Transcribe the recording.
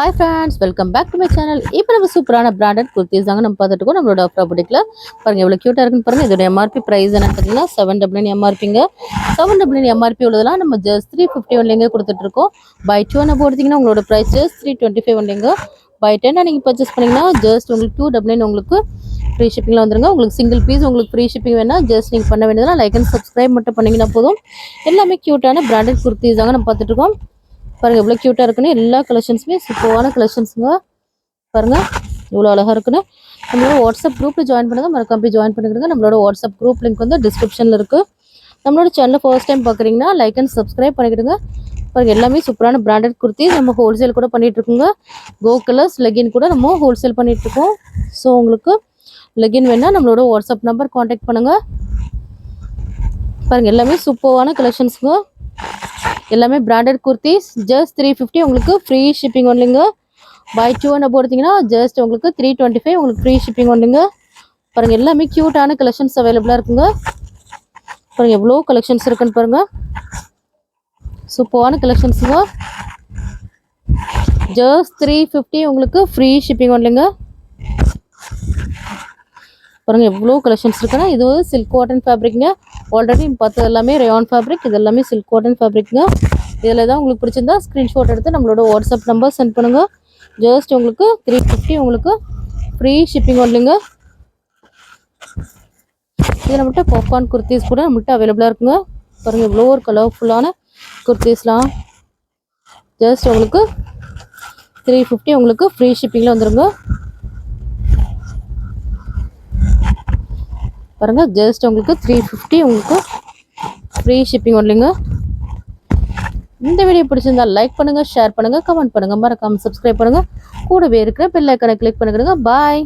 Hi friends, welcome back to my channel. இப்போ நம்ம சூப்பரான பிராண்டட் குர்த்திஸ் தாங்க நம்ம பார்த்துட்டு இருக்கோம். நம்மளோட ஆஃப்ரா புட்டிக்ல பாருங்க எவ்வளவு கியூட்டா இருக்குன்னு பாருங்க. இதோட எம்ஆர்பி பிரைஸ் என்னன்னு பார்த்தீங்கன்னா 799 எம்ஆர்பிங்க. 799 எம்ஆர்பி உள்ளதெல்லாம் நம்ம ஜஸ்ட் 350 ஒன்லிங்க கொடுத்துட்டு இருக்கோம். பை 2 என்ன போடுறீங்கன்னா உங்களோட பிரைஸ் ஜஸ்ட் 325 ஒன்லிங்க. பை 10 நீங்க பர்ச்சேஸ் பண்ணீங்கன்னா ஜஸ்ட் உங்களுக்கு 299 உங்களுக்கு ஃப்ரீ ஷிப்பிங்ல வந்துருங்க. உங்களுக்கு சிங்கிள் பீஸ் உங்களுக்கு ஃப்ரீ ஷிப்பிங் வேணா ஜஸ்ட் நீங்க பண்ண வேண்டியதுனா லைக் அண்ட் சப்ஸ்கிரைப் மட்டும் பண்ணீங்கன்னா போதும். எல்லாமே கியூட்டான பிராண்டட் குர்த்திஸ் தாங்க நம்ம பார்த்துட்டு இருக்கோம். பாருங்க எவ்வளோ க்யூட்டாக இருக்குன்னு எல்லா கலெக்ஷன்ஸுமே சூப்பரான கலெக்ஷன்ஸுங்க. பாருங்க இவ்வளோ அழகாக இருக்குன்னு. நம்மளோட வாட்ஸ்அப் குரூப்பில் ஜாயின் பண்ணுங்க, மறக்காம போய் ஜாயின் பண்ணிக்கிடுங்க. நம்மளோட வாட்ஸ்அப் குரூப் லிங்க் வந்து டிஸ்கிரிப்ஷனில் இருக்குது. நம்மளோட சேனலை ஃபர்ஸ்ட் டைம் பார்க்குறீங்கன்னா லைக் அண்ட் சப்ஸ்கிரைப் பண்ணிக்கிடுங்க. பாருங்க எல்லாமே சூப்பரான பிராண்டட் குர்த்தி நம்ம ஹோல்சேல் கூட பண்ணிட்டு இருக்கோங்க. கோ கலர்ஸ் லெகின் கூட நம்ம ஹோல்சேல் பண்ணிட்டு இருக்கோம். ஸோ உங்களுக்கு லெகின் வேணால் நம்மளோட வாட்ஸ்அப் நம்பர் காண்டாக்ட் பண்ணுங்க. பாருங்க எல்லாமே சூப்பரான கலெக்ஷன்ஸுங்க. எல்லாமே பிராண்டட் குர்த்திஸ் ஜஸ்ட் 350 உங்களுக்கு ஃப்ரீ ஷிப்பிங் ஒன்லிங்க. பை 2 என்ன போடுறீங்கன்னா ஜஸ்ட் உங்களுக்கு 325 உங்களுக்கு ஃப்ரீ ஷிப்பிங் ஒன்லிங்க. பாருங்க எல்லாமே கியூட்டான கலெக்ஷன்ஸ் அவைலபிளாக இருக்குங்க. பாருங்க எவ்வளோ கலெக்ஷன்ஸ் இருக்குன்னு பாருங்க. சூப்பரான கலெக்ஷன்ஸுங்க. ஜஸ்ட் 350 உங்களுக்கு ஃப்ரீ ஷிப்பிங் ஒன்லிங்க. பாருங்க எவ்வளோ கலெக்ஷன்ஸ் இருக்குன்னா இது சில்க் காட்டன் ஃபேப்ரிக்ங்க. ஆல்ரெடி பார்த்தது எல்லாமே ரயான் ஃபேப்ரிக், இது எல்லாமே சில்க் காட்டன் ஃபேப்ரிக்ங்க. இதில் தான் உங்களுக்கு பிடிச்சிருந்தா ஸ்க்ரீன்ஷாட் எடுத்து நம்மளோட வாட்ஸ்அப் நம்பர் சென்ட் பண்ணுங்க. ஜஸ்ட் உங்களுக்கு 350 உங்களுக்கு ஃப்ரீ ஷிப்பிங் ஒன்லிங்க. இதில் மட்டும் பாப்கார்ன் குர்த்திஸ் கூட நம்மகிட்ட அவைலபிளாக இருக்குங்க. பாருங்க இவ்வளோ ஒரு கலர்ஃபுல்லான குர்த்திஸ்லாம் ஜஸ்ட் உங்களுக்கு 350 உங்களுக்கு ஃப்ரீ ஷிப்பிங்கில் வந்துருங்க. பாருங்க ஜஸ்ட் உங்களுக்கு 350 உங்களுக்கு ஃப்ரீ ஷிப்பிங் ஒன்லிங்க. இந்த வீடியோ பிடிச்சிருந்தா லைக் பண்ணுங்க, ஷேர் பண்ணுங்க, கமெண்ட் பண்ணுங்க, மறக்காம சப்ஸ்கிரைப் பண்ணுங்க. கூடவே இருக்கிற பெல் ஐகானை கிளிக் பண்ணிடுங்க. பாய்.